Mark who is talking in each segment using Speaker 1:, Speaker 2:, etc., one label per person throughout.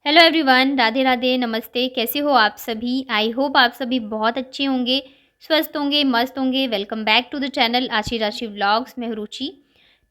Speaker 1: Hello everyone, Radhe Radhe, नमस्ते। कैसे हो आप सभी? आई होप आप सभी बहुत अच्छे होंगे, स्वस्थ होंगे, मस्त होंगे। Welcome back to the channel Ashi Rashi vlogs में हूँ रुचि।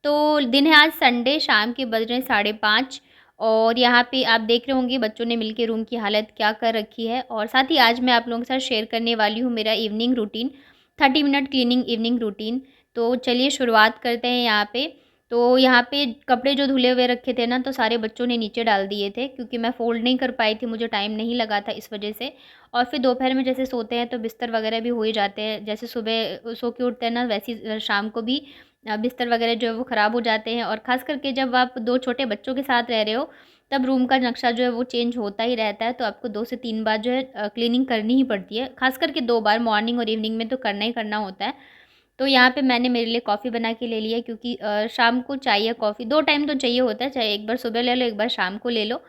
Speaker 1: तो दिन है आज संडे, शाम के बज रहे हैं 5:30 और यहाँ पे आप देख रहे होंगे बच्चों ने मिलके रूम की हालत क्या कर रखी है। और साथ ही आज मैं आप लोगों के साथ शेयर करने वाली हूँ मेरा evening routine, 30 minute cleaning evening routine. तो चलिए शुरुआत करते हैं यहाँ पे। तो यहाँ पे कपड़े जो धुले हुए रखे थे ना, तो सारे बच्चों ने नीचे डाल दिए थे क्योंकि मैं फ़ोल्ड नहीं कर पाई थी, मुझे टाइम नहीं लगा था इस वजह से। और फिर दोपहर में जैसे सोते हैं तो बिस्तर वगैरह भी हो ही जाते हैं, जैसे सुबह सो के उठते हैं ना वैसे ही शाम को भी बिस्तर वगैरह जो है वो ख़राब हो जाते हैं। और ख़ास करके जब आप 2 छोटे बच्चों के साथ रह रहे हो, तब रूम का नक्शा जो है वो चेंज होता ही रहता है। तो आपको 2 से 3 बार जो है क्लीनिंग करनी ही पड़ती है। ख़ास करके 2 बार, मॉर्निंग और इवनिंग में तो करना ही करना होता है। तो यहाँ पे मैंने मेरे लिए कॉफ़ी बना के ले लिया क्योंकि शाम को चाय या कॉफ़ी 2 टाइम तो चाहिए होता है, चाहे एक बार सुबह ले लो, एक बार शाम को ले लो।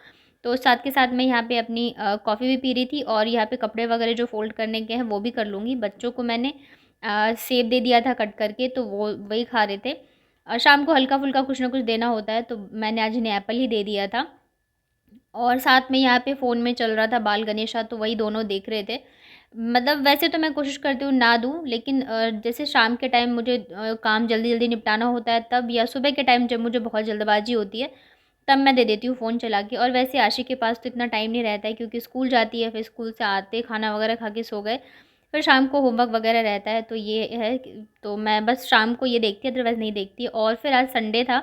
Speaker 1: तो साथ के साथ मैं यहाँ पे अपनी कॉफ़ी भी पी रही थी और यहाँ पे कपड़े वगैरह जो फ़ोल्ड करने के हैं वो भी कर लूँगी। बच्चों को मैंने सेब दे दिया था कट करके, तो वो वही खा रहे थे। शाम को हल्का-फुल्का कुछ ना कुछ देना होता है, तो मैंने आज इन्हें एप्पल ही दे दिया था। और साथ में यहाँ पे फ़ोन में चल रहा था बाल गणेशा, तो वही दोनों देख रहे थे। मतलब वैसे तो मैं कोशिश करती हूँ ना दूँ, लेकिन जैसे शाम के टाइम मुझे काम जल्दी-जल्दी निपटाना होता है तब, या सुबह के टाइम जब मुझे बहुत जल्दबाज़ी होती है, तब मैं दे देती हूँ फ़ोन चला के। और वैसे आशी के पास तो इतना टाइम नहीं रहता है क्योंकि स्कूल जाती है, फिर स्कूल से आते खाना वगैरह खा के सो गए, फिर शाम को होमवर्क वगैरह रहता है, तो ये है तो मैं बस शाम को ये देखती, अदरवाइज़ नहीं देखती। और फिर आज संडे था,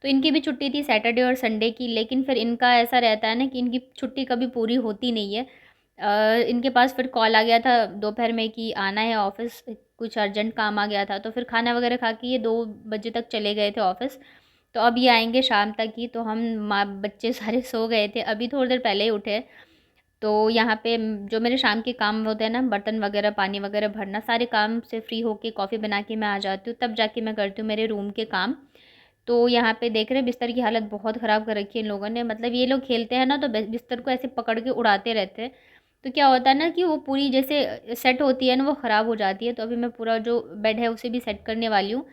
Speaker 1: तो इनकी भी छुट्टी थी सैटरडे और संडे की, लेकिन फिर इनका ऐसा रहता है ना कि इनकी छुट्टी कभी पूरी होती नहीं है। इनके पास फिर कॉल आ गया था दोपहर में कि आना है ऑफ़िस, कुछ अर्जेंट काम आ गया था, तो फिर खाना वगैरह खा के ये 2 बजे तक चले गए थे ऑफ़िस। तो अब ये आएँगे शाम तक ही, तो हम माँ बच्चे सारे सो गए थे, अभी थोड़ी देर पहले ही उठे हैं। तो यहाँ पे जो मेरे शाम के काम होते हैं ना, बर्तन वगैरह, पानी वगैरह भरना, सारे काम से फ्री होके कॉफ़ी बना के मैं आ जाती हूँ, तब जाके मैं करती हूँ मेरे रूम के काम। तो यहाँ पे देख रहे हैं बिस्तर की हालत बहुत ख़राब कर रखी है इन लोगों ने। मतलब ये लोग खेलते हैं ना, तो बिस्तर को ऐसे पकड़ के उड़ाते रहते हैं। तो क्या होता है ना कि वो पूरी जैसे सेट होती है ना, वो ख़राब हो जाती है। तो अभी मैं पूरा जो बेड है उसे भी सेट करने वाली हूँ।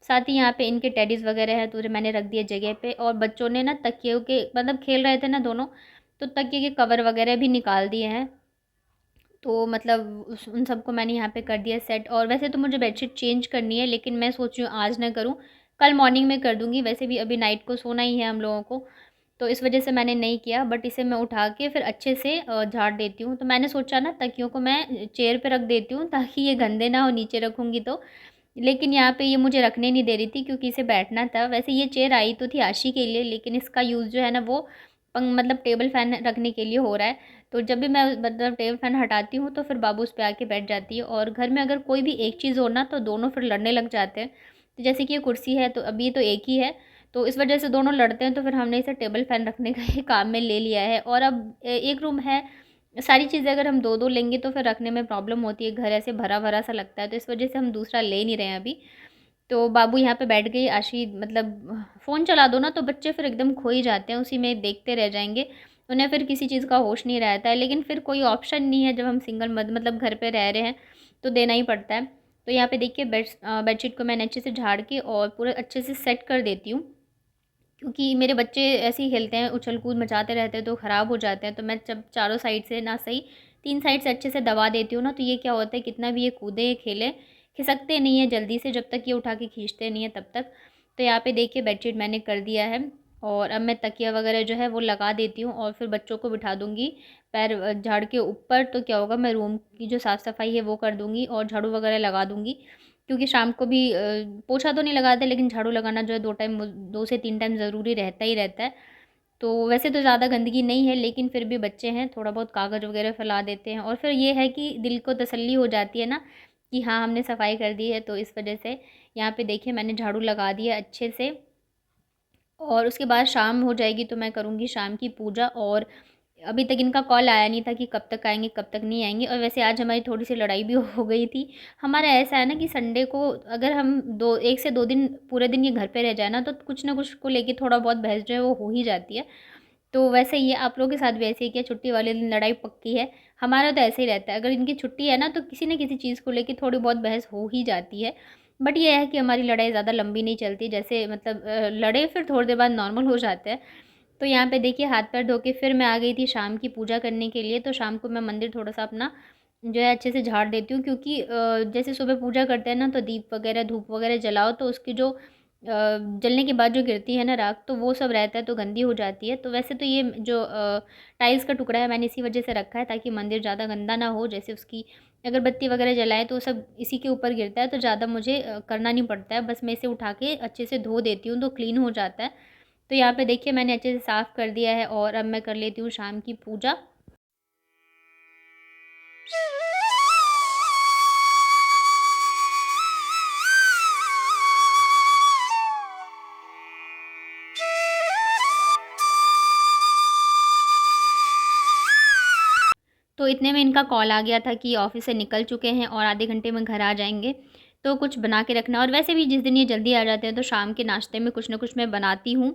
Speaker 1: साथ ही यहाँ पे इनके टेडीज़ वगैरह हैं, तो जो मैंने रख दिए जगह पे। और बच्चों ने ना तकिए के, मतलब खेल रहे थे ना दोनों, तो तकिए के कवर वगैरह भी निकाल दिए हैं। तो मतलब उन सबको मैंने यहाँ पे कर दिया सेट। और वैसे तो मुझे बेडशीट चेंज करनी है, लेकिन मैं सोच रही हूँ आज ना करूँ, कल मॉर्निंग में कर दूँगी। वैसे भी अभी नाइट को सोना ही है हम लोगों को, तो इस वजह से मैंने नहीं किया। बट इसे मैं उठा के फिर अच्छे से झाड़ देती हूँ। तो मैंने सोचा ना तकियों को मैं चेयर पे रख देती हूँ ताकि ये गंदे ना हो नीचे रखूँगी तो। लेकिन यहाँ पे ये मुझे रखने नहीं दे रही थी क्योंकि इसे बैठना था। वैसे ये चेयर आई तो थी आशी के लिए, लेकिन इसका यूज़ जो है ना वो मतलब टेबल फ़ैन रखने के लिए हो रहा है। तो जब भी मैं मतलब टेबल फ़ैन हटाती हूँ तो फिर बाबू उस पे आके बैठ जाती है। और घर में अगर कोई भी एक चीज़ हो ना, तो दोनों फिर लड़ने लग जाते हैं। तो जैसे कि ये कुर्सी है, तो अभी तो एक ही है, तो इस वजह से दोनों लड़ते हैं, तो फिर हमने इसे टेबल फ़ैन रखने का ही काम में ले लिया है। और अब एक रूम है, सारी चीज़ें अगर हम 2-2 लेंगे तो फिर रखने में प्रॉब्लम होती है, घर ऐसे भरा-भरा सा लगता है, तो इस वजह से हम दूसरा ले नहीं रहे हैं अभी। तो बाबू यहाँ पे बैठ गई, आशी मतलब फ़ोन चला दो ना तो बच्चे फिर एकदम खो ही जाते हैं, उसी में देखते रह जाएँगे। उन्हें फिर किसी चीज़ का होश नहीं रहता है, लेकिन फिर कोई ऑप्शन नहीं है, जब हम सिंगल मतलब घर पे रह रहे हैं, तो देना ही पड़ता है। तो यहाँ पे देखिए बेडशीट को मैंने अच्छे से झाड़ के और पूरा अच्छे से सेट कर देती हूँ। क्योंकि मेरे बच्चे ऐसे ही खेलते हैं, उछल-कूद मचाते रहते हैं, तो ख़राब हो जाते हैं। तो मैं जब चारों साइड से ना सही 3 साइड से अच्छे से दबा देती हूँ ना, तो ये क्या होता है, कितना भी ये कूदें, खेलें, खिसकते नहीं हैं जल्दी से, जब तक ये उठा के खींचते नहीं हैं तब तक। तो यहाँ पे देखिए बेडशीट मैंने कर दिया है और अब मैं तकिया वगैरह जो है वो लगा देती हूँ और फिर बच्चों को बिठा दूँगी पैर झाड़ के ऊपर। तो क्या होगा, मैं रूम की जो साफ़-सफ़ाई है वो कर दूँगी और झाड़ू वगैरह लगा दूँगी। क्योंकि शाम को भी पोछा तो नहीं लगाते, लेकिन झाड़ू लगाना जो है 2 से 3 टाइम ज़रूरी रहता ही रहता है। तो वैसे तो ज़्यादा गंदगी नहीं है, लेकिन फिर भी बच्चे हैं, थोड़ा बहुत कागज़ वगैरह फैला देते हैं। और फिर ये है कि दिल को तसल्ली हो जाती है ना कि हाँ, हमने सफाई कर दी है, तो इस वजह से यहाँ पे देखिए मैंने झाड़ू लगा दिया अच्छे से। और उसके बाद शाम हो जाएगी तो मैं करूँगी शाम की पूजा। और अभी तक इनका कॉल आया नहीं था कि कब तक आएँगे, कब तक नहीं आएँगे। और वैसे आज हमारी थोड़ी-सी लड़ाई भी हो गई थी। हमारा ऐसा है ना कि संडे को अगर हम 1 से 2 दिन पूरे दिन ये घर पे रह जाए ना, तो कुछ ना कुछ को लेके थोड़ा बहुत बहस जो है वो हो ही जाती है। तो वैसे ही आप लोगों के साथ भी ऐसे ही क्या, छुट्टी वाले दिन लड़ाई पक्की है? हमारा तो ऐसे ही रहता है, अगर इनकी छुट्टी है ना, तो किसी न किसी चीज़ को लेके थोड़ी बहुत बहस हो ही जाती है। बट ये है कि हमारी लड़ाई ज़्यादा लंबी नहीं चलती, जैसे मतलब लड़े फिर थोड़ी देर बाद नॉर्मल हो जाते हैं। तो यहाँ पे देखिए हाथ पैर धो के फिर मैं आ गई थी शाम की पूजा करने के लिए। तो शाम को मैं मंदिर थोड़ा-सा अपना जो है अच्छे से झाड़ देती हूँ, क्योंकि जैसे सुबह पूजा करते हैं ना, तो दीप वगैरह, धूप वगैरह जलाओ तो उसकी जो जलने के बाद जो गिरती है ना राख, तो वो सब रहता है तो गंदी हो जाती है। तो वैसे तो ये जो टाइल्स का टुकड़ा है मैंने इसी वजह से रखा है ताकि मंदिर ज़्यादा गंदा ना हो। जैसे उसकी अगरबत्ती वगैरह जलाएँ तो सब इसी के ऊपर गिरता है, तो ज़्यादा मुझे करना नहीं पड़ता है। बस मैं इसे उठा के अच्छे से धो देती हूँ तो क्लीन हो जाता है। तो यहाँ पे देखिए मैंने अच्छे से साफ़ कर दिया है और अब मैं कर लेती हूँ शाम की पूजा। तो इतने में इनका कॉल आ गया था कि ऑफ़िस से निकल चुके हैं और आधे घंटे में घर आ जाएँगे, तो कुछ बना के रखना। और वैसे भी जिस दिन ये जल्दी आ जाते हैं तो शाम के नाश्ते में कुछ न कुछ मैं बनाती हूँ।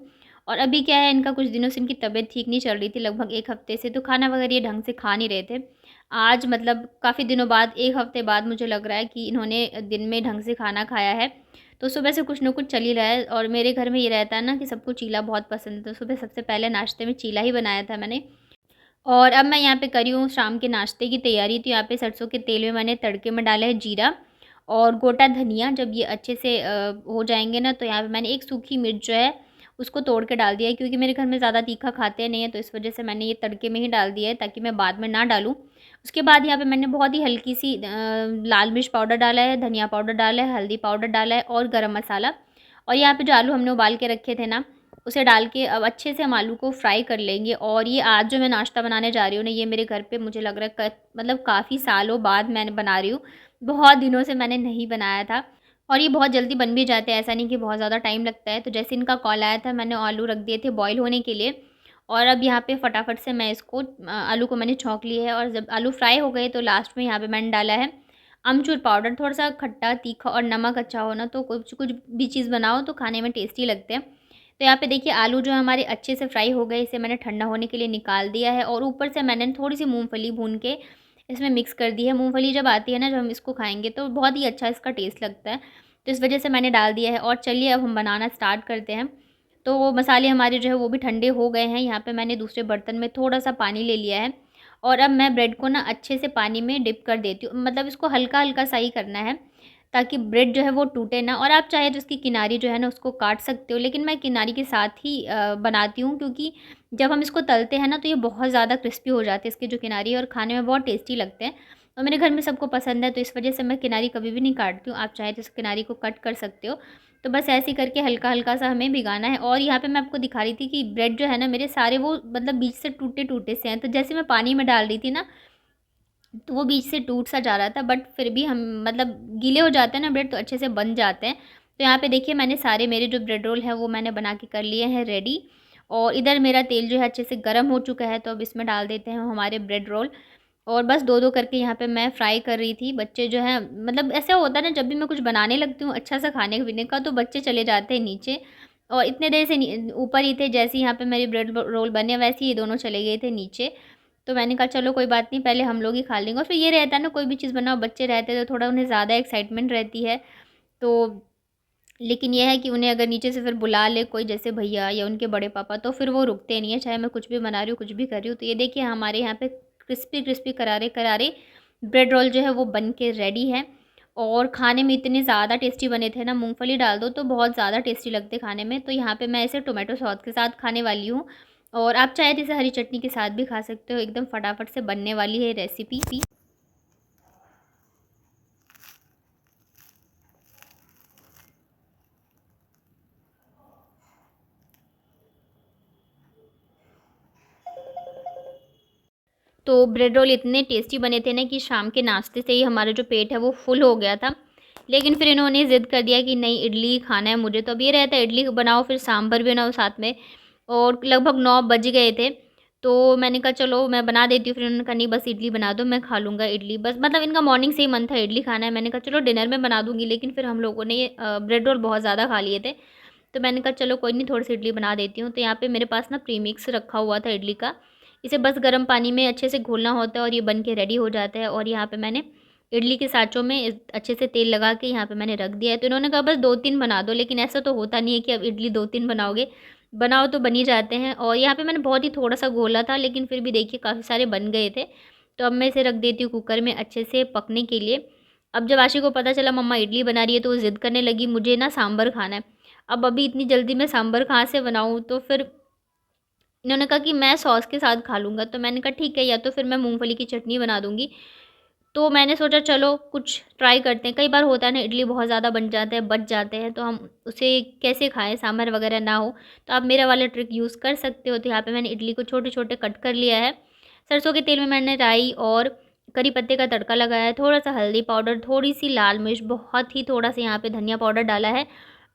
Speaker 1: और अभी क्या है, इनका कुछ दिनों से इनकी तबीयत ठीक नहीं चल रही थी, लगभग 1 हफ़्ते से, तो खाना वगैरह ये ढंग से खा नहीं रहे थे। आज मतलब काफ़ी दिनों बाद, 1 हफ़्ते बाद मुझे लग रहा है कि इन्होंने दिन में ढंग से खाना खाया है। तो सुबह से कुछ न कुछ चल ही रहा है और मेरे घर में ये रहता है ना कि सबको चीला बहुत पसंद है, तो सुबह सबसे पहले नाश्ते में चीला ही बनाया था मैंने। और अब मैं यहाँ पे कर रही हूँ शाम के नाश्ते की तैयारी। तो यहाँ पे सरसों के तेल में मैंने तड़के में डाला है जीरा और गोटा धनिया। जब ये अच्छे से हो जाएँगे ना, तो यहाँ पे मैंने एक सूखी मिर्च जो है उसको तोड़ के डाल दिया है, क्योंकि मेरे घर में ज़्यादा तीखा खाते नहीं हैं, तो इस वजह से मैंने ये तड़के में ही डाल दिया है ताकि मैं बाद में ना डालूँ। उसके बाद यहाँ पे मैंने बहुत ही हल्की सी लाल मिर्च पाउडर डाला है, धनिया पाउडर डाला है, हल्दी पाउडर डाला है और गरम मसाला। और यहाँ पे जो आलू हमने उबाल के रखे थे ना, उसे डाल के अब अच्छे से हम आलू को फ्राई कर लेंगे। और ये आज जो मैं नाश्ता बनाने जा रही हूँ ना, ये मेरे घर पे मुझे लग रहा है मतलब काफ़ी सालों बाद मैंने बना रही हूँ। बहुत दिनों से मैंने नहीं बनाया था और ये बहुत जल्दी बन भी जाते हैं, ऐसा नहीं कि बहुत ज़्यादा टाइम लगता है। तो जैसे इनका कॉल आया था, मैंने आलू रख दिए थे बॉयल होने के लिए और अब यहाँ पे फटाफट से मैं इसको आलू को मैंने छौंक लिया है। और जब आलू फ्राई हो गए तो लास्ट में यहाँ पे मैंने डाला है अमचूर पाउडर। थोड़ा-सा खट्टा, तीखा और नमक अच्छा हो ना, तो कुछ कुछ भी चीज़ बनाओ तो खाने में टेस्टी लगते हैं। तो यहाँ पे देखिए आलू जो हमारे अच्छे से फ्राई हो गए, इसे मैंने ठंडा होने के लिए निकाल दिया है और ऊपर से मैंने थोड़ी-सी मूँगफली भून के इसमें मिक्स कर दी है। मूँगफली जब आती है ना, जब हम इसको खाएँगे तो बहुत ही अच्छा इसका टेस्ट लगता है। तो इस वजह से मैंने डाल दिया है और चलिए अब हम बनाना स्टार्ट करते हैं। तो वो मसाले हमारे जो है वो भी ठंडे हो गए हैं। यहाँ पे मैंने दूसरे बर्तन में थोड़ा-सा पानी ले लिया है और अब मैं ब्रेड को ना अच्छे से पानी में डिप कर देती हूँ। मतलब इसको हल्का-हल्का सा ही करना है ताकि ब्रेड जो है वो टूटे ना। और आप चाहे तो इसकी किनारी जो है ना उसको काट सकते हो, लेकिन मैं किनारी के साथ ही बनाती हूँ, क्योंकि जब हम इसको तलते हैं ना तो ये बहुत ज़्यादा क्रिस्पी हो जाते हैं इसकी जो किनारी है, और खाने में बहुत टेस्टी लगते हैं। और मेरे घर में सबको पसंद है, तो इस वजह से मैं किनारी कभी भी नहीं काटती हूँ। आप चाहे तो इस किनारी को कट कर सकते हो। तो बस ऐसे ही करके हल्का-हल्का सा हमें भिगाना है। और यहाँ पे मैं आपको दिखा रही थी कि ब्रेड जो है ना मेरे सारे वो मतलब बीच से टूटे-टूटे से हैं। तो जैसे मैं पानी में डाल रही थी ना, तो वो बीच से टूट सा जा रहा था, बट फिर भी हम मतलब गीले हो जाते हैं ना ब्रेड, तो अच्छे से बन जाते हैं। तो यहाँ पे देखिए मैंने सारे मेरे जो ब्रेड रोल हैं वो मैंने बना के कर लिए हैं रेडी। और इधर मेरा तेल जो है अच्छे से गर्म हो चुका है, तो अब इसमें डाल देते हैं हमारे ब्रेड रोल। और बस 2-2 करके यहाँ पे मैं फ्राई कर रही थी। बच्चे जो हैं, मतलब ऐसा होता है ना, जब भी मैं कुछ बनाने लगती हूँ अच्छा सा खाने-पीने का, तो बच्चे चले जाते हैं नीचे और इतने देर से ऊपर ही थे। जैसे ही यहाँ पे मेरे ब्रेड रोल बने, वैसे ही ये दोनों चले गए थे नीचे। तो मैंने कहा चलो कोई बात नहीं, पहले हम लोग ही खा लेंगे। और फिर ये रहता है ना, कोई भी चीज़ बनाओ, बच्चे रहते हैं तो थोड़ा उन्हें ज़्यादा एक्साइटमेंट रहती है। तो लेकिन ये है कि उन्हें अगर नीचे से फिर बुला ले कोई, जैसे भैया या उनके बड़े पापा, तो फिर वो रुकते नहीं है, चाहे मैं कुछ भी बना रही हूँ, कुछ भी कर रही हूँ। तो ये देखिए हमारे यहाँ पे क्रिस्पी-क्रिस्पी, करारे-करारे ब्रेड रोल जो है वो बन के रेडी है। और खाने में इतने ज़्यादा टेस्टी बने थे ना, मूँगफली डाल दो तो बहुत ज़्यादा टेस्टी लगते खाने में। तो यहाँ पे मैं इसे टोमेटो सॉस के साथ खाने वाली हूँ और आप चाहे तो इसे हरी चटनी के साथ भी खा सकते हो। एकदम फटाफट से बनने वाली है रेसिपी। तो ब्रेड रोल इतने टेस्टी बने थे ना कि शाम के नाश्ते से ही हमारा जो पेट है वो फुल हो गया था। लेकिन फिर इन्होंने ज़िद कर दिया कि नहीं, इडली खाना है मुझे। तो अब ये रहता है, इडली बनाओ फिर सांभर भी बनाओ साथ में। और लगभग 9 बज गए थे, तो मैंने कहा चलो मैं बना देती हूँ। फिर उन्होंने कहा नहीं, बस इडली बना दो, मैं खा लूँगा इडली। बस मतलब इनका मॉर्निंग से ही मन था इडली खाना है। मैंने कहा चलो डिनर में बना दूँगी, लेकिन फिर हम लोगों ने ये ब्रेड रोल बहुत ज़्यादा खा लिए थे। तो मैंने कहा चलो कोई नहीं, थोड़ी सी इडली बना देती हूँ। तो यहाँ पे मेरे पास ना प्रीमिक्स रखा हुआ था इडली का। इसे बस गर्म पानी में अच्छे से घोलना होता है और ये बन के रेडी हो जाता है। और यहाँ पे मैंने इडली के साँचों में अच्छे से तेल लगा के यहाँ पे मैंने रख दिया है। तो इन्होंने कहा बस 2-3 बना दो, लेकिन ऐसा तो होता नहीं है कि अब इडली 2-3 बनाओगे। बनाओ तो बन ही जाते हैं। और यहाँ पे मैंने बहुत ही थोड़ा-सा घोला था, लेकिन फिर भी देखिए काफ़ी सारे बन गए थे। तो अब मैं इसे रख देती हूँ कुकर में अच्छे से पकने के लिए। अब जब आशी को पता चला मम्मा इडली बना रही है, तो वो ज़िद करने लगी मुझे ना सांभर खाना है। अब अभी इतनी जल्दी मैं सांभर कहाँ से बनाऊँ? तो फिर इन्होंने कहा कि मैं सॉस के साथ खा लूँगा। तो मैंने कहा ठीक है, या तो फिर मैं मूँगफली की चटनी बना दूँगी। तो मैंने सोचा चलो कुछ ट्राई करते हैं। कई बार होता है ना, इडली बहुत ज़्यादा बन जाते हैं, बच जाते हैं, तो हम उसे कैसे खाएँ, सांभर वगैरह ना हो। तो आप मेरा वाला ट्रिक यूज़ कर सकते हो। तो यहाँ पे मैंने इडली को छोटे-छोटे कट कर लिया है। सरसों के तेल में मैंने राई और करी पत्ते का तड़का लगाया है, थोड़ा-सा हल्दी पाउडर, थोड़ी-सी लाल मिर्च, बहुत ही थोड़ा-सा यहाँ पे धनिया पाउडर डाला है।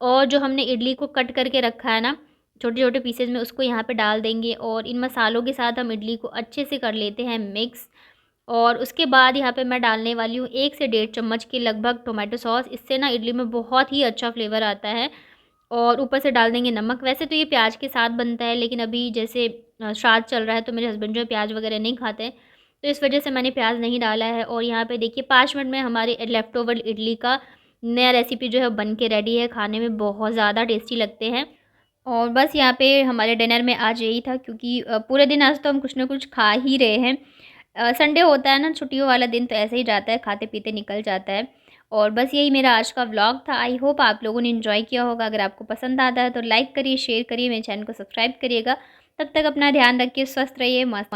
Speaker 1: और जो हमने इडली को कट करके रखा है ना छोटे-छोटे पीसेज़ में, उसको यहाँ पे डाल देंगे और इन मसालों के साथ हम इडली को अच्छे से कर लेते हैं मिक्स। और उसके बाद यहाँ पे मैं डालने वाली हूँ 1 से डेढ़ चम्मच के लगभग टोमेटो सॉस। इससे ना इडली में बहुत ही अच्छा फ्लेवर आता है। और ऊपर से डाल देंगे नमक। वैसे तो ये प्याज के साथ बनता है, लेकिन अभी जैसे श्राद्ध चल रहा है, तो मेरे हस्बैंड जो है प्याज वगैरह नहीं खाते हैं, तो इस वजह से मैंने प्याज नहीं डाला है। और यहाँ पे देखिए 5 मिनट में हमारे लेफ्ट ओवर इडली का नया रेसिपी जो है बन के रेडी है। खाने में बहुत ज़्यादा टेस्टी लगते हैं। और बस यहाँ पे हमारे डिनर में आज यही था, क्योंकि पूरे दिन आज तो हम कुछ ना कुछ खा ही रहे हैं। संडे होता है ना, छुट्टियों वाला दिन, तो ऐसे ही जाता है, खाते-पीते निकल जाता है। और बस यही मेरा आज का व्लॉग था। आई होप आप लोगों ने एन्जॉय किया होगा। अगर आपको पसंद आता है तो लाइक करिए, शेयर करिए, मेरे चैनल को सब्सक्राइब करिएगा। तब तक अपना ध्यान रखिए, स्वस्थ रहिए, मस्त